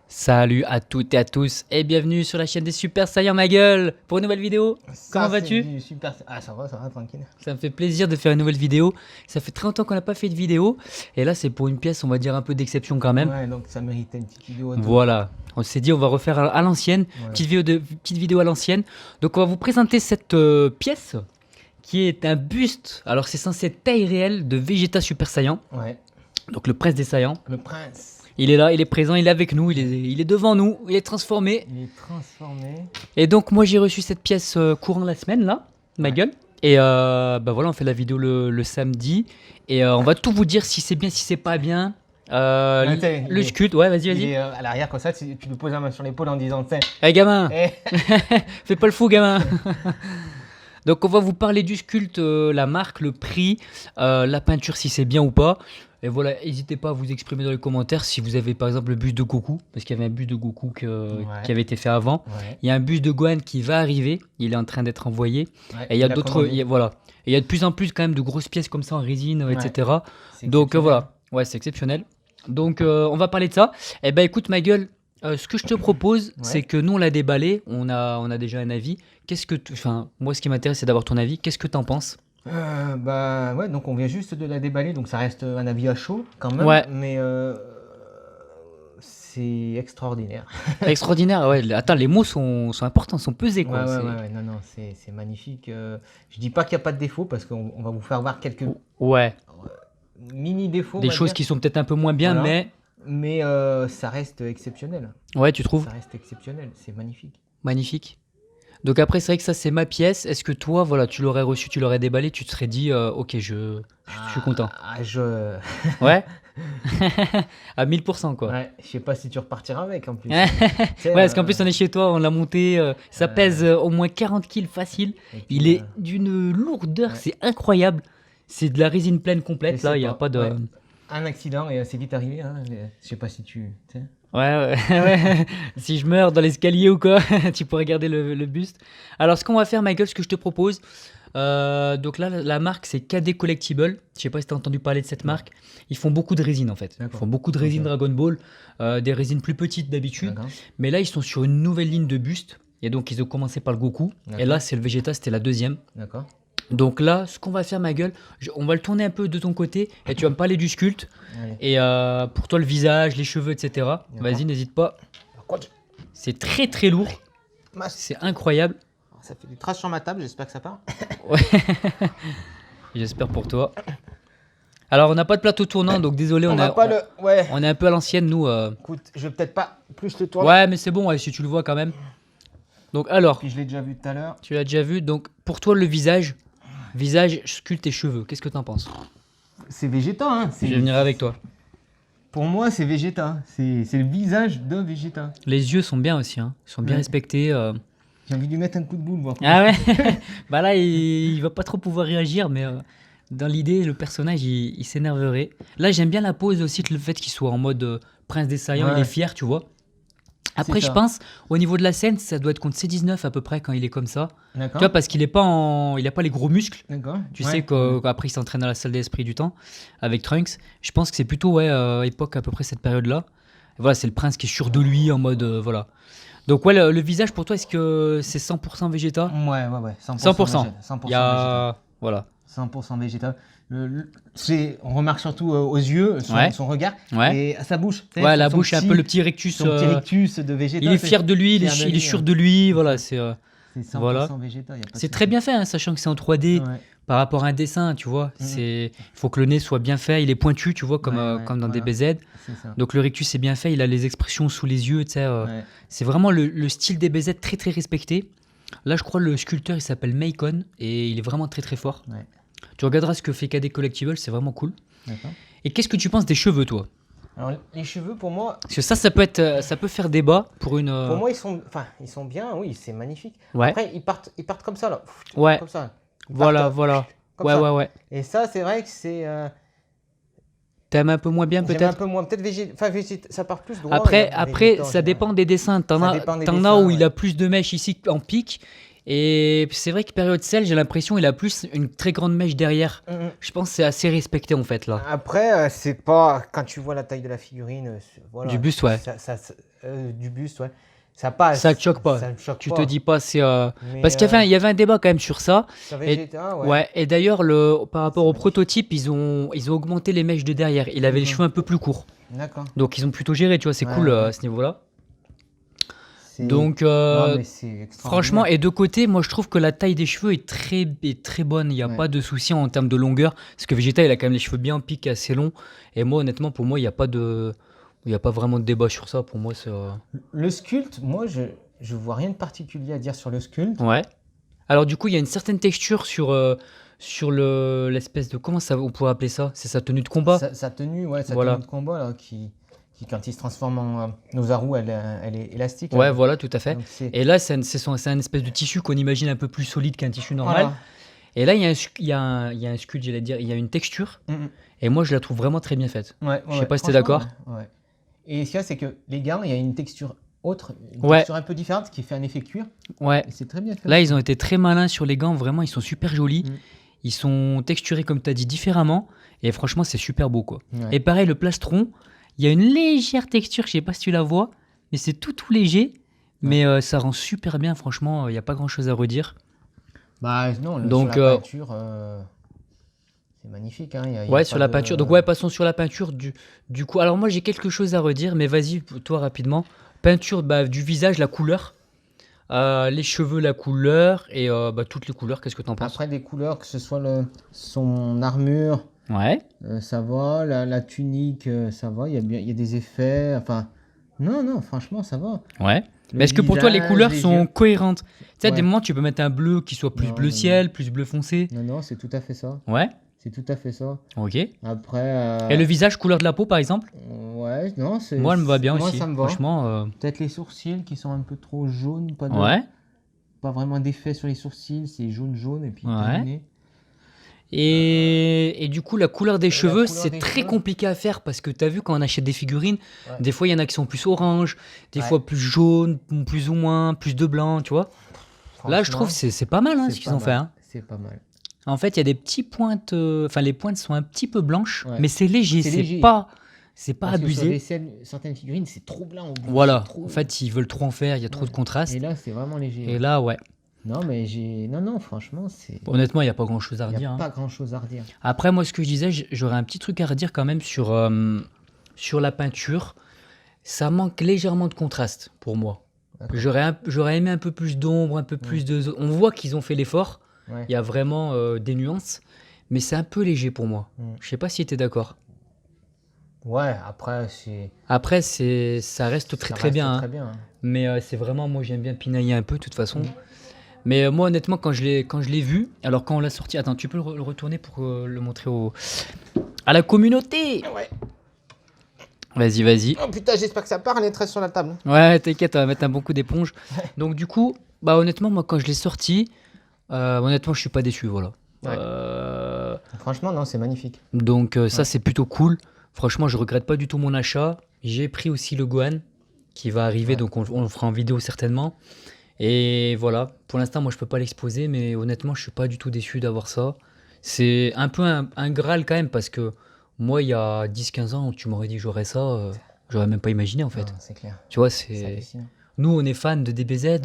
Salut à toutes et à tous et bienvenue sur la chaîne des Super Saiyans ma gueule pour une nouvelle vidéo. Comment vas-tu? Super... Ah, ça va, tranquille. Ça me fait plaisir de faire une nouvelle vidéo. Ça fait très longtemps qu'on n'a pas fait de vidéo et là c'est pour une pièce on va dire un peu d'exception quand même. Ouais, donc ça méritait une petite vidéo. Voilà, on s'est dit on va refaire à l'ancienne, Ouais. petite vidéo à l'ancienne. Donc on va vous présenter cette pièce qui est un buste. Alors c'est censé être taille réelle de Vegeta Super Saiyan. Ouais. Donc le prince des Saiyans. Le prince. Il est là, il est présent, il est avec nous, il est devant nous, il est transformé. Il est transformé. Et donc moi j'ai reçu cette pièce courant la semaine là, ma gueule. Et bah voilà, on fait la vidéo le samedi. Et on va tout vous dire si c'est bien, si c'est pas bien. Le sculpte, ouais vas-y, Il vas-y. est à l'arrière comme ça, tu lui poses la main sur l'épaule en disant tiens. Eh gamin, Eh. fais pas le fou gamin. Donc on va vous parler du sculpte, la marque, le prix, la peinture si c'est bien ou pas. Et voilà, n'hésitez pas à vous exprimer dans les commentaires si vous avez par exemple le buste de Goku, parce qu'il y avait un buste de Goku qui avait été fait avant. Ouais. Il y a un bus de Gohan qui va arriver, il est en train d'être envoyé. Ouais, Et il y a d'autres, commandé. voilà. Et il y a de plus en plus quand même de grosses pièces comme ça en résine, Ouais. etc. C'est Donc exceptionnel. voilà, ouais c'est exceptionnel. Donc on va parler de ça. Et ben écoute ma gueule, ce que je te propose, c'est que nous on l'a déballé, on a déjà un avis. Enfin moi ce qui m'intéresse c'est d'avoir ton avis. Qu'est-ce que t'en penses? Bah ouais, donc on vient juste de la déballer, donc ça reste un avis à chaud quand même. Ouais. Mais c'est extraordinaire. Extraordinaire, ouais. Attends, les mots sont importants, sont pesés quoi. Ouais, non, c'est magnifique. Je dis pas qu'il n'y a pas de défaut parce qu'on va vous faire voir quelques Ouais. mini défauts. Des on va choses dire. qui sont peut-être un peu moins bien, Voilà. mais Mais ça reste exceptionnel. ouais, tu trouves? Ça reste exceptionnel, c'est magnifique. Magnifique. Donc après, c'est vrai que ça, c'est ma pièce. Est-ce que toi, voilà, tu l'aurais reçu, tu l'aurais déballé, tu te serais dit, ok, je suis content. Ouais. À 1000%, quoi. Ouais, je sais pas si tu repartiras avec en plus. Ouais, Tu sais, parce qu'en plus, on est chez toi, on l'a monté. Ça pèse au moins 40 kilos facile. et puis, Il est d'une lourdeur, ouais. c'est incroyable. C'est de la résine pleine je complète, sais là, il n'y a pas de. ouais. Un accident et c'est vite arrivé. Hein. Je sais pas si tu sais. Ouais, ouais. Si je meurs dans l'escalier ou quoi, tu pourrais garder le buste. Alors, ce qu'on va faire, Michael, ce que je te propose, donc là, la marque, c'est KD Collectible. Je sais pas si tu as entendu parler de cette marque. Ils font beaucoup de résine, en fait. Ils D'accord. font beaucoup de résine Ok. Dragon Ball, des résines plus petites d'habitude. D'accord. Mais là, ils sont sur une nouvelle ligne de buste. Et donc, ils ont commencé par le Goku. D'accord. Et là, c'est le Vegeta, c'était la deuxième. D'accord. Donc là, ce qu'on va faire, ma gueule, on va le tourner un peu de ton côté et tu vas me parler du sculpte. Allez. Et pour toi, le visage, les cheveux, etc. Vas-y, n'hésite pas. C'est très très lourd. C'est incroyable. Ça fait des traces sur ma table, j'espère que ça part. Ouais. J'espère pour toi. Alors, on n'a pas de plateau tournant, donc désolé, on est un peu à l'ancienne, nous. Écoute, je vais peut-être pas plus le tourner. Ouais, mais c'est bon, ouais, si tu le vois quand même. Donc, alors, Puis je l'ai déjà vu tout à l'heure. tu l'as déjà vu. Donc, pour toi, le visage, sculpte et cheveux, qu'est-ce que t'en penses? C'est Vegeta, hein. Je vais venir avec toi. Pour moi, c'est Vegeta. C'est le visage de Vegeta. Les yeux sont bien aussi, hein. Ils sont bien Ouais. respectés. J'ai envie de lui mettre un coup de boule, voir. Ah ouais. Bah là, il va pas trop pouvoir réagir, mais dans l'idée, le personnage, il s'énerverait. Là, j'aime bien la pose aussi, le fait qu'il soit en mode prince des Saiyans, Ouais. il est fier, tu vois. Après, C'est je ça. pense, au niveau de la scène, ça doit être contre C19 à peu près quand il est comme ça. Tu D'accord. vois, parce qu'il est pas il a pas les gros muscles. D'accord. Tu Ouais. sais qu'après, il s'entraîne dans la salle d'esprit du temps avec Trunks. Je pense que c'est plutôt, ouais, époque à peu près cette période-là. Et voilà, c'est le prince qui est sûr de lui en mode, voilà. Donc, ouais, le visage pour toi, est-ce que c'est 100% Vegeta? Ouais. 100%. 100%. Vegeta. 100% Il y a. Voilà. 100% Vegeta. On remarque surtout aux yeux, Ouais. son regard Ouais. et à sa bouche. Tu sais, Ouais, la son bouche, petit- un peu le petit rectus. Son petit rictus de Vegeta. Il est fier de lui, il est sûr de lui. Voilà, c'est C'est 100% voilà. Vegeta. Y a pas de c'est souci. très bien fait, hein, sachant que c'est en 3D Ouais. par rapport à un dessin, tu vois. Il faut que le nez soit bien fait. Il est pointu, tu vois, comme, Ouais, comme dans voilà. DBZ. C'est ça. Donc le rectus est bien fait. Il a les expressions sous les yeux, tu sais. Ouais. C'est vraiment le style DBZ très très respecté. Là, je crois le sculpteur, il s'appelle Macon et il est vraiment très très fort. Ouais. Tu regarderas ce que fait KD Collectible, c'est vraiment cool. D'accord. Et qu'est-ce que tu penses des cheveux, toi? Alors les cheveux, pour moi, Parce que ça peut être, ça peut faire débat pour une. pour moi ils sont bien. Oui, c'est magnifique. Ouais. Après ils partent comme ça là. Ouais. Comme ça. Ils Voilà, partent, voilà. comme Ouais, ça. ouais, ouais. Et ça, c'est vrai que c'est. T'aimes un peu moins bien, J'aime un peut-être? peu moins. Peut-être Vegeta. Enfin, Vegeta, ça part plus droit. Après, mais après Vegeta, en ça général. dépend des dessins. T'en Ça as, dépend des t'en as dessins, où il ouais. a plus de mèches ici en pique. Et c'est vrai que période sel, j'ai l'impression il a plus une très grande mèche derrière. Mhm. Je pense que c'est assez respecté en fait là. Après, c'est pas. Quand tu vois la taille de la figurine, voilà. Du buste, ouais. du buste, ouais. Ça passe. Ça te choque pas. Ça me choque Tu pas. te dis pas, c'est. Mais, Parce qu'il y avait un débat quand même sur ça. sur Et, Vegeta, ouais. ouais, et d'ailleurs, par rapport C'est au magnifique. prototype, ils ont augmenté les mèches de derrière. Il avait les Mhm. cheveux un peu plus courts. D'accord. Donc, ils ont plutôt géré, tu vois, c'est Ouais, cool ouais. à ce niveau-là. C'est- Donc, Non, mais c'est extraordinaire. franchement, et de côté, moi je trouve que la taille des cheveux est très bonne. Il n'y a Ouais. pas de souci en termes de longueur. Parce que Vegeta, il a quand même les cheveux bien piqués, assez longs. Et moi, honnêtement, pour moi, il n'y a pas vraiment de débat sur ça. Pour moi, c'est. Le sculpte, moi, je vois rien de particulier à dire sur le sculpte. Ouais. Alors, du coup, il y a une certaine texture sur l'espèce de. Comment ça, on pourrait appeler ça? C'est sa tenue de combat? Sa tenue, ouais, sa Voilà. tenue de combat, là, qui quand il se transforme en Nozaru, elle est élastique. Ouais, là. voilà, tout à fait. Donc, c'est... Et là, c'est un espèce de tissu qu'on imagine un peu plus solide qu'un tissu normal. Voilà. Et là, il y a un sculpte, j'allais dire, il y a une texture. Mhm. Et moi, je la trouve vraiment très bien faite. Ouais, Je sais pas si t'es d'accord. Ouais. Et ce qu'il y a, c'est que les gants, il y a une texture autre, une Ouais. texture un peu différente qui fait un effet cuir. Ouais. Et c'est très bien fait. Là, ils ont été très malins sur les gants. Vraiment, ils sont super jolis. Mm. Ils sont texturés, comme tu as dit, différemment. Et franchement, c'est super beau, quoi. Ouais. Et pareil, le plastron, il y a une légère texture. Je sais pas si tu la vois, mais c'est tout léger. Mais ça rend super bien. Franchement, il n'y a pas grand-chose à redire. Bah non, Donc, sur la peinture, c'est magnifique. Hein. Il y a Ouais, pas sur la de- peinture. Donc, ouais, passons sur la peinture. Du coup, alors moi, j'ai quelque chose à redire. Mais vas-y, toi, rapidement. Peinture du visage, la couleur. Les cheveux, la couleur. Et toutes les couleurs. Qu'est-ce que tu en penses? Après, des couleurs, que ce soit son armure, Ouais. ça va. La tunique, ça va. Il y a des effets. Enfin, non, franchement, ça va. Ouais. Le Mais est-ce que pour toi, les visage, couleurs les sont yeux. cohérentes? Tu sais, à des Ouais. moments, tu peux mettre un bleu qui soit plus Non, bleu non, ciel, plus bleu foncé. Non, c'est tout à fait ça. Ouais. C'est tout à fait ça. Ok. Et Après, le visage, couleur de la peau, par exemple? ouais, non, c'est... Moi, elle me va bien moi, aussi. ça me va. Franchement, Peut-être les sourcils qui sont un peu trop jaunes, ouais. pas vraiment d'effet sur les sourcils, c'est jaune, et puis Ouais. terminé. Et du coup, la couleur des la cheveux, couleur c'est des très cheveux. compliqué à faire parce que tu as vu, quand on achète des figurines, Ouais. des fois, il y en a qui sont plus orange, des Ouais. fois plus jaune, plus ou moins, plus de blanc, tu vois. Là, je trouve que c'est pas mal, hein, c'est ce qu'ils pas ont fait. mal. Hein. C'est pas mal. En fait, il y a des petits pointes, enfin, les pointes sont un petit peu blanches, Ouais. mais c'est léger, C'est c'est léger. pas Parce que sur abusé. certaines figurines, c'est trop blanc. au bout, Voilà, c'est trop- en fait, ils veulent trop en faire, il y a trop Ouais. de contraste. Et là, c'est vraiment léger. Et là, ouais. Non, mais non, franchement, Honnêtement, il n'y a pas grand-chose à il n'y redire. a Hein. pas grand-chose à redire. Après, moi, ce que je disais, j'aurais un petit truc à redire quand même sur la peinture. Ça manque légèrement de contraste pour moi. D'accord. J'aurais aimé un peu plus d'ombre, un peu plus de... On voit qu'ils ont fait l'effort. Ouais. Il y a vraiment des nuances. Mais c'est un peu léger pour moi. Mm. Je sais pas si tu es d'accord. Ouais, après, c'est... Après, ça reste très ça très reste bien. Hein. très bien. Hein. Mais c'est vraiment... Moi, j'aime bien pinailler un peu, de toute façon. Mm. Mais moi, honnêtement, quand je l'ai vu, alors quand on l'a sorti, attends, tu peux le retourner pour le montrer à la communauté. Ouais. Vas-y. Oh putain, j'espère que ça part, elle est très sur la table. Ouais, t'inquiète, on va mettre un bon coup d'éponge. Donc du coup, honnêtement, moi, quand je l'ai sorti, honnêtement, je suis pas déçu, voilà. Ouais. Franchement, non, c'est magnifique. Donc ça, c'est plutôt cool. Franchement, je regrette pas du tout mon achat. J'ai pris aussi le Gohan qui va arriver, Ouais. donc on le fera en vidéo certainement. Et voilà, pour l'instant, moi, je peux pas l'exposer, mais honnêtement, je suis pas du tout déçu d'avoir ça. C'est un peu un Graal quand même, parce que moi, il y a 10-15 ans, tu m'aurais dit que j'aurais ça, j'aurais même pas imaginé en fait. Non, c'est clair. Tu vois, C'est hallucinant. nous, on est fans de DBZ.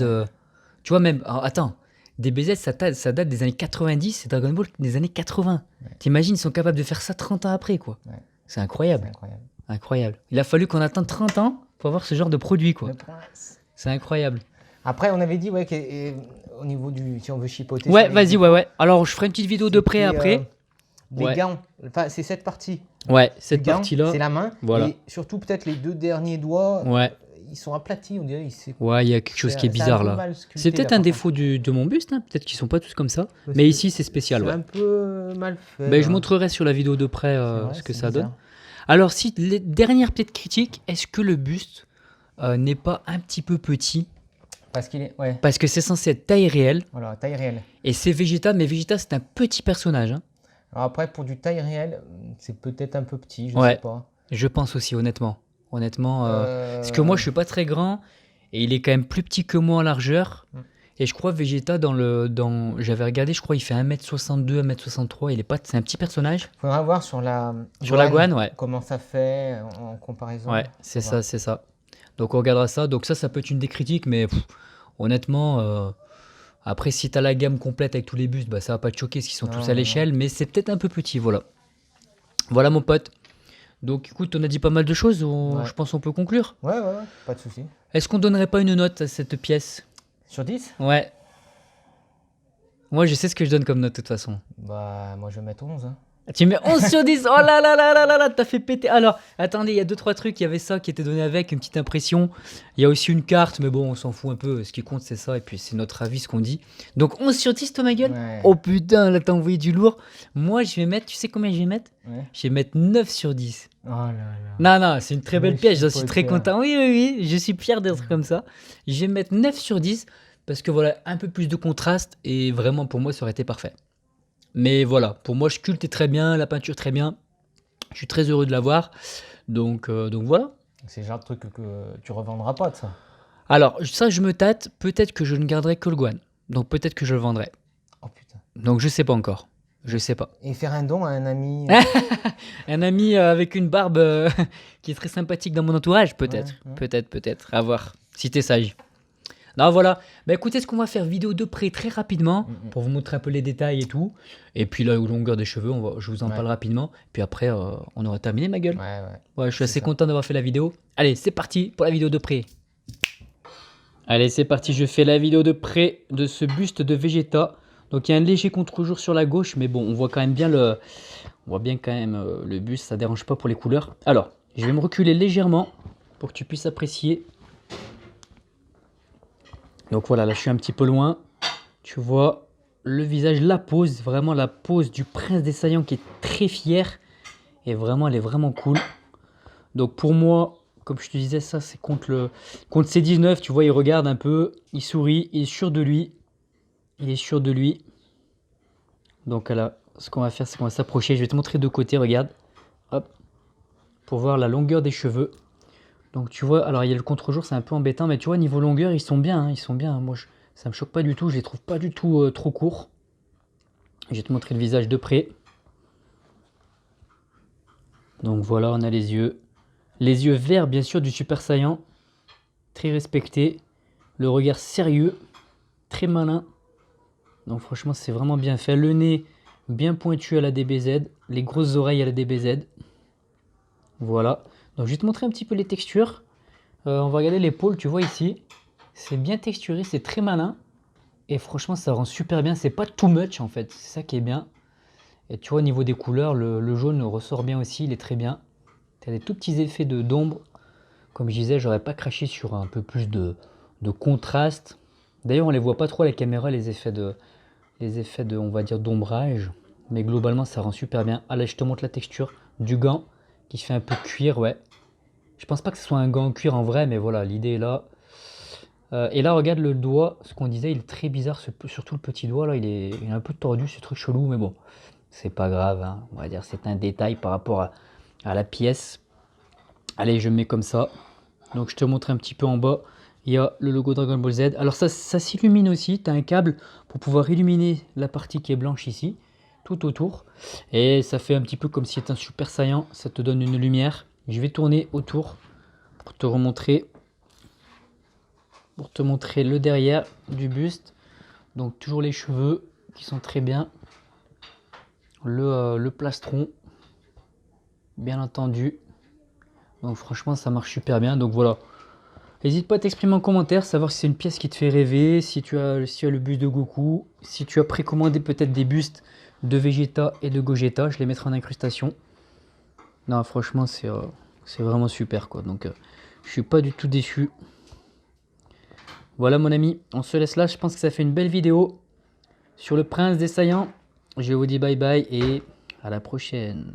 Tu vois, même. Alors, attends, DBZ, ça date des années 90 et Dragon Ball des années 80. Ouais. T'imagines, ils sont capables de faire ça 30 ans après, quoi. Ouais. C'est C'est incroyable. incroyable. Incroyable. Il a fallu qu'on attende 30 ans pour avoir ce genre de produit, quoi. Le prince. C'est incroyable. Après, on avait dit, ouais, au niveau du... Si on veut chipoter... Ouais, sur les- vas-y, ouais. Alors, je ferai une petite vidéo de près c'était, après. Des Ouais. gants. Enfin, c'est cette partie. Ouais, cette Le gant, partie-là. c'est la main. Voilà. Et surtout, peut-être les deux derniers doigts, Ouais, ils sont aplatis, on dirait. ouais, il y a quelque chose qui est bizarre là. C'est peut-être un défaut de mon buste, hein. Peut-être qu'ils sont pas tous comme ça. Parce Mais que ici, c'est spécial, C'est ouais. un peu mal fait. Ben, je là. montrerai sur la vidéo de près C'est vrai, ce que c'est ça bizarre. donne. Alors, si les dernières petites critiques, est-ce que le buste n'est pas un petit peu petit? Parce qu'il est... Ouais, Parce que c'est censé être taille réelle. voilà, taille réelle. Et c'est Vegeta, mais Vegeta, c'est un petit personnage. Hein. Alors après, pour du taille réelle, c'est peut-être un peu petit, je Ouais. sais pas. Je pense aussi, honnêtement. Honnêtement, Euh, parce que moi, je suis pas très grand. Et il est quand même plus petit que moi en largeur. Mm. Et je crois Vegeta, j'avais regardé, je crois il fait 1m62, 1m63. C'est un petit personnage. Faudra voir sur la... Sur la Gohan, ouais. Comment ça fait en comparaison. Ouais, c'est Faudra. ça, c'est ça. Donc on regardera ça. Donc ça peut être une des critiques, mais honnêtement, après si tu as la gamme complète avec tous les bustes, bah, ça va pas te choquer parce qu'ils sont tous à Non, l'échelle, mais c'est peut-être un peu petit, voilà. Voilà mon pote. Donc écoute, on a dit pas mal de choses, Ouais. je pense qu'on peut conclure. Ouais, pas de souci. Est-ce qu'on donnerait pas une note à cette pièce? Sur 10? Ouais. Moi je sais ce que je donne comme note de toute façon. Bah, moi je vais mettre 11. Hein. Tu mets 11 sur 10. Oh là là là là là là, t'as fait péter. Alors, attendez, il y a 2-3 trucs. Il y avait ça qui était donné avec, une petite impression. Il y a aussi une carte, mais bon, on s'en fout un peu. Ce qui compte, c'est ça. Et puis, c'est notre avis, ce qu'on dit. Donc, 11 sur 10, toi, ma gueule. Ouais. Oh putain, là, t'as envoyé du lourd. Moi, je vais mettre, tu sais combien je vais mettre? Ouais. Je vais mettre 9 sur 10. Oh là là. Non, non, c'est une très belle Mais pièce. je J'en suis suis pas très fier. content. Oui, oui, oui. Je suis fier d'être comme ça. Je vais mettre 9 sur 10 parce que voilà, un peu plus de contraste. Et vraiment, pour moi, ça aurait été parfait. Mais voilà, pour moi, Sculpt est très bien, la peinture très bien. Je suis très heureux de l'avoir. Donc voilà. C'est le genre de truc que tu revendras pas de ça. Alors, ça, je me tâte. Peut-être que je ne garderai que le Guan. Donc peut-être que je le vendrai. Oh putain. Donc je sais pas encore. Je sais pas. Et faire un don à un ami. Un ami avec une barbe qui est très sympathique dans mon entourage, peut-être. Ouais. Peut-être. À voir. Si t'es sage. Non, voilà. Bah écoutez, ce qu'on va faire, vidéo de près très rapidement pour vous montrer un peu les détails et tout. Et puis la longueur des cheveux, je vous en parle rapidement. Puis après, on aura terminé, ma gueule. Ouais, je suis assez content d'avoir fait la vidéo. Allez, c'est parti pour la vidéo de près. Allez, c'est parti. Je fais la vidéo de près de ce buste de Vegeta. Donc il y a un léger contre-jour sur la gauche, mais bon, on voit quand même bien le buste. Ça dérange pas pour les couleurs. Alors, je vais me reculer légèrement pour que tu puisses apprécier. Donc voilà, là je suis un petit peu loin. Tu vois le visage, la pose, vraiment la pose du prince des saiyans qui est très fier. Et vraiment, elle est vraiment cool. Donc pour moi, comme je te disais, ça c'est contre C19. Tu vois, il regarde un peu, il sourit, il est sûr de lui. Il est sûr de lui. Donc là, ce qu'on va faire, c'est qu'on va s'approcher. Je vais te montrer de côté, regarde. Hop. Pour voir la longueur des cheveux. Donc tu vois, alors il y a le contre-jour, c'est un peu embêtant, mais tu vois, niveau longueur, ils sont bien, ils sont bien. Moi, ça me choque pas du tout, je les trouve pas du tout trop courts. Je vais te montrer le visage de près. Donc voilà, on a les yeux. Les yeux verts, bien sûr, du Super Saiyan. Très respecté. Le regard sérieux, très malin. Donc franchement, c'est vraiment bien fait. Le nez bien pointu à la DBZ. Les grosses oreilles à la DBZ. Voilà. Donc je vais te montrer un petit peu les textures. On va regarder l'épaule, tu vois ici. C'est bien texturé, c'est très malin. Et franchement, ça rend super bien. C'est pas too much en fait, c'est ça qui est bien. Et tu vois, au niveau des couleurs, le jaune ressort bien aussi, il est très bien. Tu as des tout petits effets d'ombre. Comme je disais, j'aurais pas craché sur un peu plus de contraste. D'ailleurs, on les voit pas trop à la caméra, les effets de on va dire, d'ombrage. Mais globalement, ça rend super bien. Ah là, je te montre la texture du gant qui fait un peu cuir, ouais. Je pense pas que ce soit un gant en cuir en vrai, mais voilà, l'idée est là. Et là, regarde le doigt, ce qu'on disait, il est très bizarre, surtout le petit doigt, là, il est un peu tordu, c'est très chelou, mais bon, c'est pas grave, hein. On va dire c'est un détail par rapport à la pièce. Allez, je mets comme ça. Donc, je te montre un petit peu en bas, il y a le logo Dragon Ball Z. Alors, ça s'illumine aussi, tu as un câble pour pouvoir illuminer la partie qui est blanche ici, tout autour. Et ça fait un petit peu comme si c'était un Super Saiyan, ça te donne une lumière. Je vais tourner autour pour te remontrer. Pour te montrer le derrière du buste. Donc toujours les cheveux qui sont très bien. Le plastron, bien entendu. Donc franchement, ça marche super bien. Donc voilà. N'hésite pas à t'exprimer en commentaire, savoir si c'est une pièce qui te fait rêver, si tu as le buste de Goku, si tu as précommandé peut-être des bustes de Vegeta et de Gogeta. Je les mettrai en incrustation. Non, franchement, c'est vraiment super, quoi. Donc je suis pas du tout déçu. Voilà mon ami, on se laisse là, je pense que ça fait une belle vidéo sur le prince des Saiyans. Je vous dis bye bye et à la prochaine.